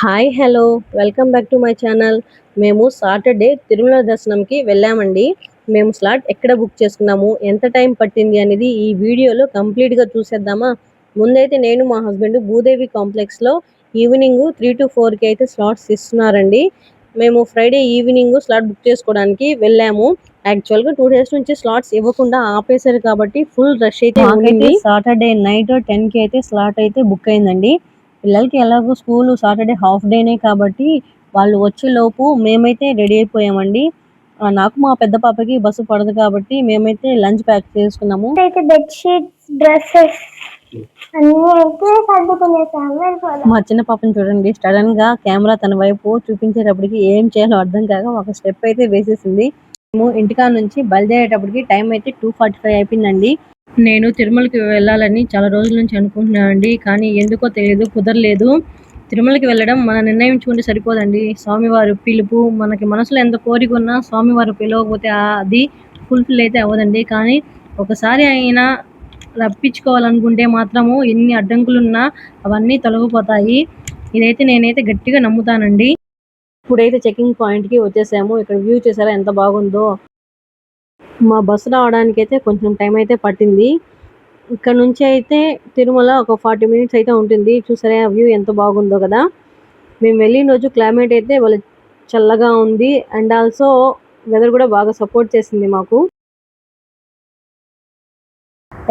Hi hello welcome back to my channel. మేము Saturday Tirumala దర్శనంకి వెళ్ళామండి. మేము స్లాట్ ఎక్కడ బుక్ చేసుకున్నాము, ఎంత టైం పట్టింది అనేది ఈ వీడియోలో కంప్లీట్గా చూసేద్దామా. ముందైతే నేను మా హస్బెండ్ భూదేవి కాంప్లెక్స్లో ఈవినింగ్ 3 to 4కి అయితే స్లాట్స్ ఇస్తున్నారండి. మేము ఫ్రైడే ఈవినింగ్ స్లాట్ బుక్ చేసుకోవడానికి వెళ్ళాము. యాక్చువల్గా 2 days నుంచి స్లాట్స్ ఇవ్వకుండా ఆపేశారు కాబట్టి ఫుల్ రష్ అయితే ఉంది. సాటర్డే నైట్ 10కి అయితే స్లాట్ అయితే బుక్ అయిందండి. పిల్లలకి ఎలాగో స్కూల్ సాటర్డే హాఫ్ డేనే కాబట్టి వాళ్ళు వచ్చేలోపు మేమైతే రెడీ అయిపోయామండి. నాకు మా పెద్ద పాపకి బస్సు పడదు కాబట్టి మేమైతే లంచ్ ప్యాక్ చేసుకున్నాము. అయితే బెడ్షీట్స్ డ్రెస్సెస్ అన్నీ అయితే సర్దుకునేసాము. మా చిన్న పాపని చూడండి, సడన్ గా కెమెరా తన వైపు చూపించేటప్పటికి ఏం చేయాలో అర్థం కాక ఒక స్టెప్ అయితే వేసేసింది. మేము ఇంటికా నుంచి బయలుదేరేటప్పటికి టైం అయితే 2:45 అయిపోయిందండి. నేను తిరుమలకి వెళ్ళాలని చాలా రోజుల నుంచి అనుకుంటున్నానండి, కానీ ఎందుకో తెలియదు, కుదరలేదు. తిరుమలకి వెళ్ళడం మన నిర్ణయించుకుంటే సరిపోదండి. స్వామివారు పిలుపు మనకి మనసులో ఎంత కోరిక ఉన్నా స్వామివారు పిలవకపోతే అది ఫుల్ఫిల్ అయితే అవ్వదండి. కానీ ఒకసారి అయినా రప్పించుకోవాలనుకుంటే మాత్రము ఎన్ని అడ్డంకులున్నా అవన్నీ తొలగిపోతాయి. ఇదైతే నేనైతే గట్టిగా నమ్ముతానండి. ఇప్పుడైతే చెకింగ్ పాయింట్కి వచ్చేసాము. ఇక్కడ వ్యూ చేసారా ఎంత బాగుందో. మా బస్సు రావడానికి అయితే కొంచెం టైం అయితే పట్టింది. ఇక్కడ నుంచి అయితే తిరుమల ఒక 40 minutes అయితే ఉంటుంది. చూసారా వ్యూ ఎంత బాగుందో కదా. మేము వెళ్ళిన రోజు క్లైమేట్ అయితే వాళ్ళ చల్లగా ఉంది అండ్ ఆల్సో వెదర్ కూడా బాగా సపోర్ట్ చేసింది మాకు.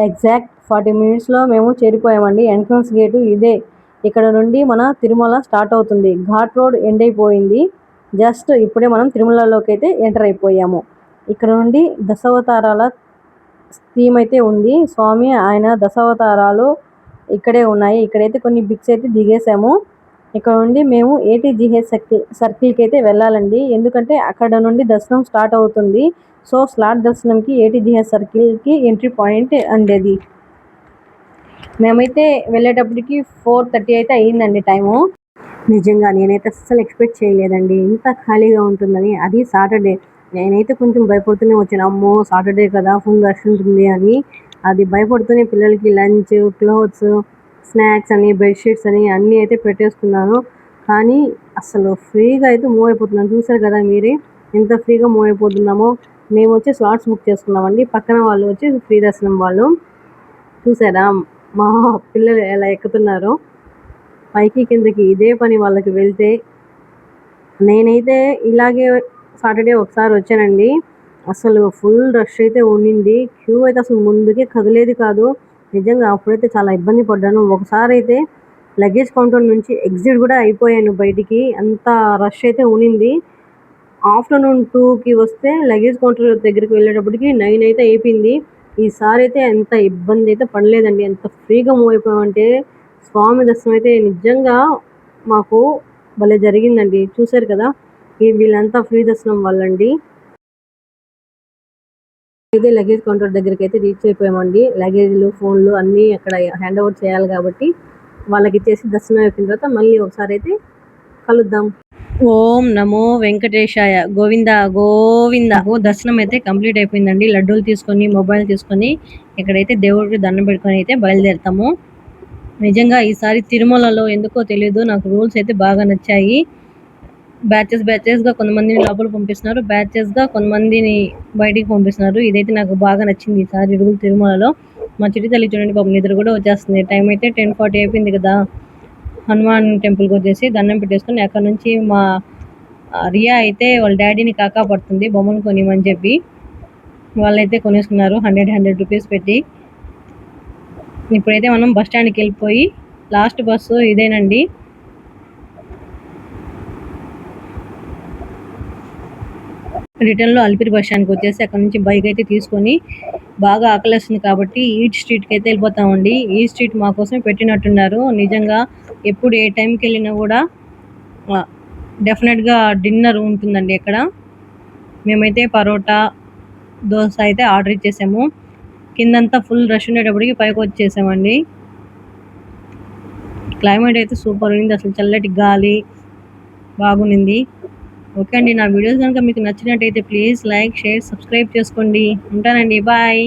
ఎగ్జాక్ట్ 40 minutesలో మేము చేరిపోయామండి. ఎంట్రన్స్ గేటు ఇదే. ఇక్కడ నుండి మన తిరుమల స్టార్ట్ అవుతుంది. ఘాట్ రోడ్ ఎండ్ అయిపోయింది. జస్ట్ ఇప్పుడే మనం తిరుమలలోకి అయితే ఎంటర్ అయిపోయాము. ఇక్కడ నుండి దశావతారాల థీమ్ అయితే ఉంది. స్వామి ఆయన దశావతారాలు ఇక్కడే ఉన్నాయి. ఇక్కడైతే కొన్ని పిక్స్ అయితే దిగేసాము. ఇక్కడ నుండి మేము ATGH సర్కిల్కి అయితే వెళ్ళాలండి, ఎందుకంటే అక్కడ నుండి దర్శనం స్టార్ట్ అవుతుంది. సో స్లాట్ దర్శనంకి ATGH సర్కిల్కి ఎంట్రీ పాయింట్ అండేది. మేమైతే వెళ్ళేటప్పటికి 4:30 అయితే అయ్యిందండి టైము. నిజంగా నేనైతే అస్సలు ఎక్స్పెక్ట్ చేయలేదండి ఇంత ఖాళీగా ఉంటుందని. అది సాటర్డే. నేనైతే కొంచెం భయపడుతూనే వచ్చాను, అమ్మో సాటర్డే కదా ఫుల్ రష్ ఉంటుంది అని. అది భయపడుతూనే పిల్లలకి లంచ్, క్లోత్స్, స్నాక్స్ అని, బెడ్షీట్స్ అని అన్నీ అయితే పెట్టేసుకున్నాను. కానీ అసలు ఫ్రీగా అయితే మూవ్ అయిపోతున్నాను. చూసారు కదా మీరే ఎంత ఫ్రీగా మూవ్ అయిపోతున్నామో. మేము వచ్చి స్లాట్స్ బుక్ చేసుకున్నామండి, పక్కన వాళ్ళు వచ్చి ఫ్రీ దర్శనం వాళ్ళు. చూసారా మా పిల్లలు ఎలా ఎక్కుతున్నారో పైకి కిందకి, ఇదే పని వాళ్ళకి వెళ్తే. నేనైతే ఇలాగే సాటర్డే ఒకసారి వచ్చానండి. అసలు ఫుల్ రష్ అయితే ఉండింది. క్యూ అయితే అసలు ముందుకే కదిలేది కాదు. నిజంగా అప్పుడైతే చాలా ఇబ్బంది పడ్డాను. ఒకసారి అయితే లగేజ్ కౌంటర్ నుంచి ఎగ్జిట్ కూడా అయిపోయాను బయటికి, అంత రష్ అయితే ఉండింది. ఆఫ్టర్నూన్ 2కి వస్తే లగేజ్ కౌంటర్ దగ్గరికి వెళ్ళేటప్పటికి 9 అయితే అయిపోయింది. ఈసారి అయితే ఎంత ఇబ్బంది అయితే పడలేదండి. ఎంత ఫ్రీగా మూవ్ అయిపోయామంటే స్వామి దర్శనం అయితే నిజంగా మాకు భలే జరిగిందండి. చూసారు కదా వీళ్ళంతా ఫ్రీ దర్శనం వాళ్ళండి. అయితే లగేజ్ కౌంటర్ దగ్గరికి అయితే రీచ్ అయిపోయామండి. లగేజ్లు, ఫోన్లు అన్నీ అక్కడ హ్యాండ్ ఓవర్ చేయాలి కాబట్టి వాళ్ళకి ఇచ్చేసి దర్శనం అయిపోయిన తర్వాత మళ్ళీ ఒకసారి అయితే కలుద్దాం. ఓం నమో వెంకటేశాయ, గోవింద గోవింద. దర్శనం అయితే కంప్లీట్ అయిపోయిందండి. లడ్డూలు తీసుకొని, మొబైల్ తీసుకొని ఇక్కడైతే దేవుడికి దండం పెట్టుకొని అయితే బయలుదేరుతాము. నిజంగా ఈసారి తిరుమలలో ఎందుకో తెలియదు, నాకు రూల్స్ అయితే బాగా నచ్చాయి. బ్యాచెస్గా కొంతమందిని లోపల పంపిస్తున్నారు, బ్యాచెస్గా కొంతమందిని బయటికి పంపిస్తున్నారు. ఇదైతే నాకు బాగా నచ్చింది ఈసారి రూల్ తిరుమలలో. మా చిట్టి తల్లి చూడండి పాపం నిద్ర కూడా వచ్చేస్తుంది. టైం అయితే 10:40 అయిపోయింది కదా. హనుమాన్ టెంపుల్కి వచ్చేసి దండం పెట్టేసుకొని అక్కడ నుంచి మా రియా అయితే వాళ్ళ డాడీని కాకా పడుతుంది బొమ్మను కొనిమని చెప్పి. వాళ్ళైతే కొనేసుకున్నారు 100 రూపీస్ పెట్టి. ఇప్పుడైతే మనం బస్ స్టాండ్కి వెళ్ళిపోయి లాస్ట్ బస్సు ఇదేనండి. రిటర్న్లో అలిపిరి బస్ స్టాండ్కి వచ్చేసి అక్కడ నుంచి బైక్ అయితే తీసుకొని, బాగా ఆకలిస్తుంది కాబట్టి ఈట్ స్ట్రీట్కి అయితే వెళ్ళిపోతామండి. ఈ స్ట్రీట్ మా కోసం పెట్టినట్టున్నారు. నిజంగా ఎప్పుడు ఏ టైంకి వెళ్ళినా కూడా డెఫినెట్గా డిన్నర్ ఉంటుందండి ఇక్కడ. మేమైతే పరోటా, దోశ అయితే ఆర్డర్ ఇచ్చేసాము. కిందంతా ఫుల్ రష్ ఉండేటప్పటికి పైకి వచ్చేసామండి. క్లైమేట్ అయితే సూపర్ ఉంది, అసలు చల్లటి గాలి బాగుంది. ఓకే అండి, నా వీడియోస్ కనుక మీకు నచ్చినట్టయితే ప్లీజ్ లైక్, షేర్, సబ్స్క్రైబ్ చేసుకోండి. ఉంటానండి, బాయ్.